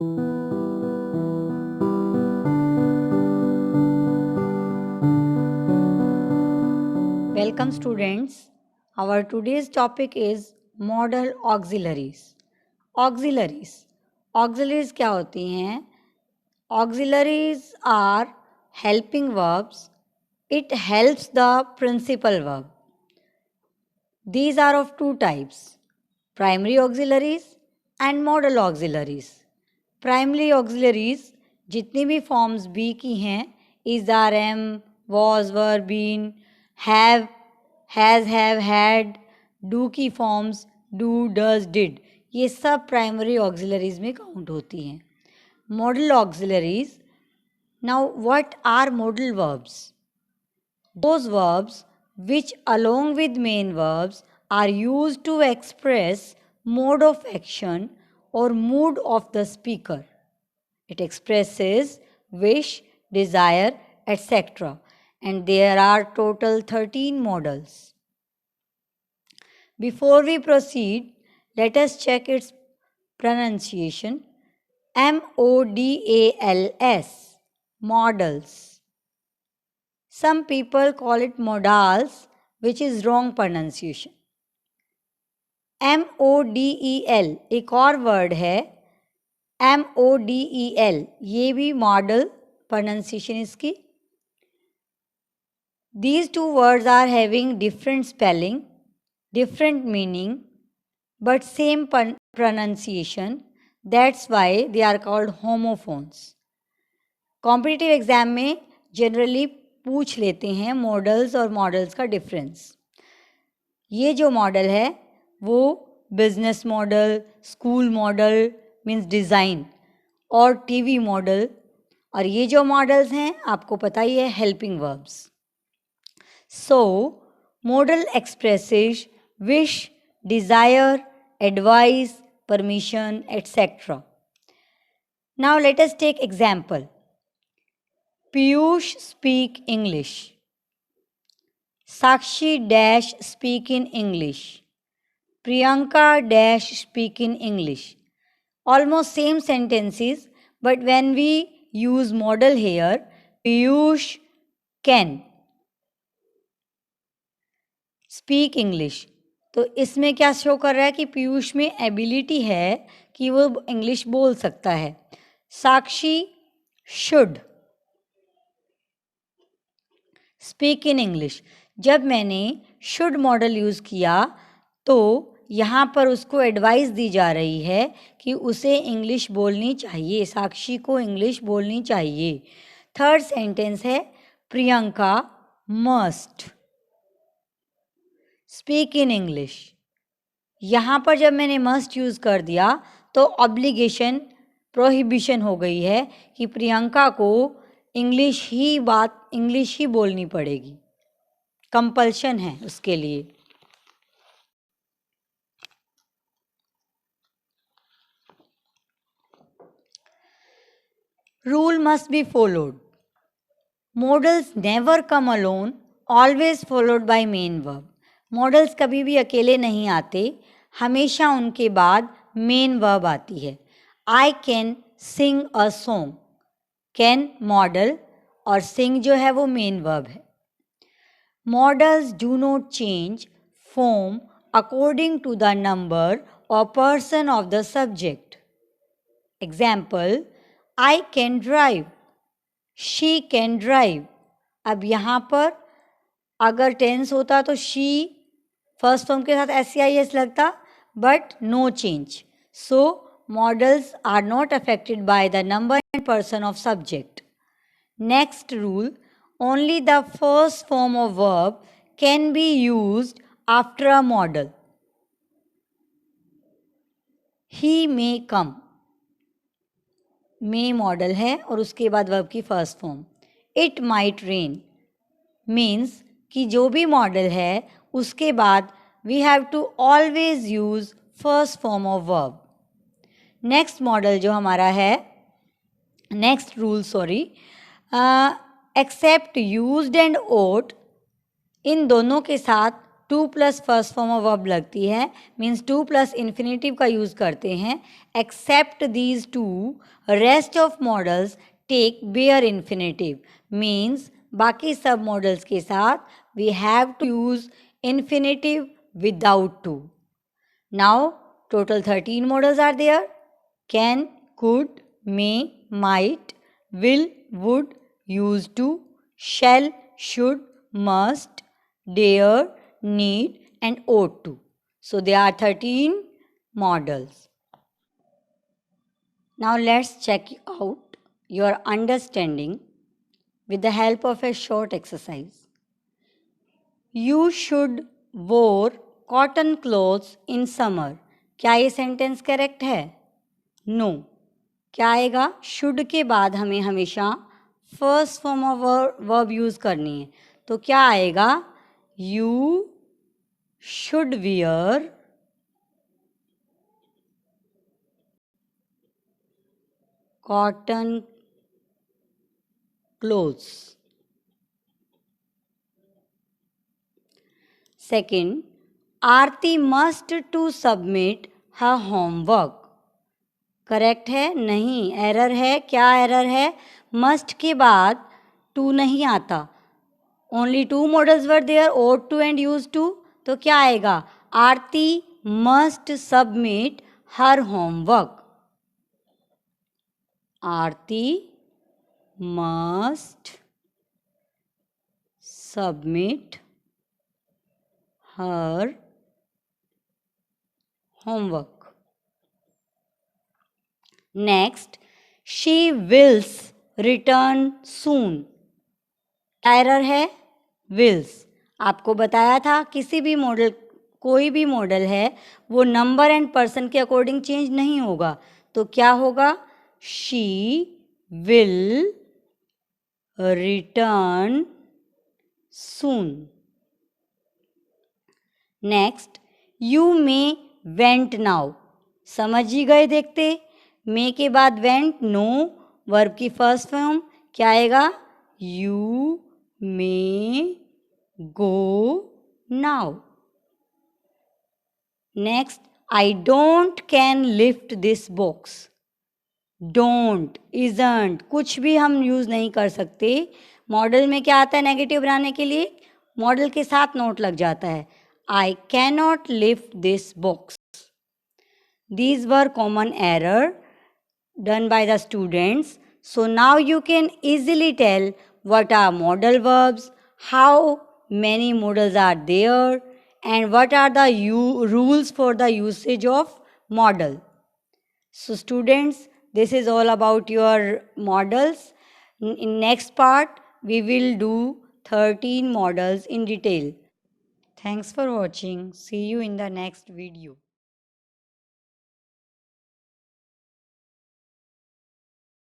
Welcome students. Our today's topic is modal auxiliaries. Auxiliaries क्या होती हैं? Auxiliaries are helping verbs. It helps the principal verb. These are of two types: primary auxiliaries and modal auxiliaries. Primary auxiliaries जितनी भी forms be की हैं, is, are, am, was, were, been, have, has, have, had, do की forms do, does, did, ये सब primary auxiliaries में count होती हैं. Modal auxiliaries. Now what are modal verbs? Those verbs which along with main verbs are used to express mode of action or mood of the speaker. It expresses wish, desire, etc. And there are total 13 modals. Before we proceed, let us check its pronunciation. M-O-D-A-L-S, modals. Some people call it modals, which is wrong pronunciation. M-O-D-E-L एक और word है, M-O-D-E-L, ये भी modal pronunciation इसकी. These two words are having different spelling, different meaning, but same pronunciation. That's why they are called homophones. Competitive exam में generally पूछ लेते हैं मॉडल्स और मॉडल्स का डिफरेंस. ये जो मॉडल है वो business model, school model means design, और टीवी मॉडल, और ये जो मॉडल्स हैं आपको पता ही है helping verbs. So model expresses wish, desire, advice, permission, etcetera. Now let us take example. Piyush speak English. Sakshi dash speak in English. Priyanka dash speak in English. Almost same sentences, but when we use modal here, Piyush can speak English. तो इसमें क्या show कर रहा है कि पीयूष में ability है कि वो इंग्लिश बोल सकता है. साक्षी शुड स्पीक इन इंग्लिश. जब मैंने शुड मॉडल यूज़ किया तो यहाँ पर उसको एडवाइस दी जा रही है कि उसे इंग्लिश बोलनी चाहिए, साक्षी को इंग्लिश बोलनी चाहिए. थर्ड सेंटेंस है Priyanka must speak in English. यहाँ पर जब मैंने मस्ट यूज़ कर दिया तो ऑब्लिगेशन, प्रोहिबिशन हो गई है कि प्रियंका को इंग्लिश ही बोलनी पड़ेगी, कंपल्शन है उसके लिए. Rule must be followed. Models never come alone, always followed by main verb. Models कभी भी अकेले नहीं आते, हमेशा उनके बाद मेन वर्ब आती है. I can sing a song, can model और सिंग जो है वो मेन वर्ब है. Models do not change form according to the number और person of the subject. Example, I can drive, she can drive. अब यहाँ पर अगर टेंस होता तो शी फर्स्ट फॉर्म के साथ SCIS लगता, but no change. So models are not affected by the number and person of subject. Next rule, only the first form of verb can be used after a modal. He may come, may modal है और उसके बाद verb की first form. It might rain means कि जो भी modal है उसके बाद we have to always use first form of verb. Next modal जो हमारा है, next rule except used and ought, इन दोनों के साथ to plus first form of verb लगती है, मीन्स टू प्लस इन्फिनेटिव का यूज़ करते हैं. Except these two, rest of models take bare infinitive, means बाकी सब मॉडल्स के साथ we have to use infinitive without to. Now total 13 models are there. Can, could, may, might, will, would, used to, shall, should, must, dare, need, and ought to. So there are 13 models. Now let's check out your understanding with the help of a short exercise. You should wear cotton clothes in summer. क्या ये sentence correct है? No. क्या आएगा? Should के बाद हमें हमेशा first form of verb use करनी है. तो क्या आएगा? You should wear cotton clothes. Second, Aarti must to submit her homework. Correct है? नहीं, एरर है. क्या एरर है? मस्ट के बाद टू नहीं आता. Only two models were there, ought to and use to. तो क्या आएगा? Aarti must submit her homework. Aarti must submit her homework. Next, she wills return soon. Error है? विल्स. आपको बताया था किसी भी मॉडल, कोई भी मॉडल है वो नंबर एंड पर्सन के अकॉर्डिंग चेंज नहीं होगा. तो क्या होगा? She will return soon. Next, you may went now. समझ ही गए देखते. मे के बाद वेंट, नो, वर्ब की फर्स्ट फॉर्म. क्या आएगा? You may go now. Next, I don't can lift this box. Don't, isn't, कुछ भी हम यूज़ नहीं कर सकते. मॉडल में क्या आता है नेगेटिव बनाने के लिए? मॉडल के साथ नोट लग जाता है. I can not lift this box. These were common error done by the students. So now you can easily tell what are modal verbs, how many modals are there, and what are the rules for the usage of modal. So students, this is all about your modals. In next part, we will do 13 modals in detail. Thanks for watching. See you in the next video.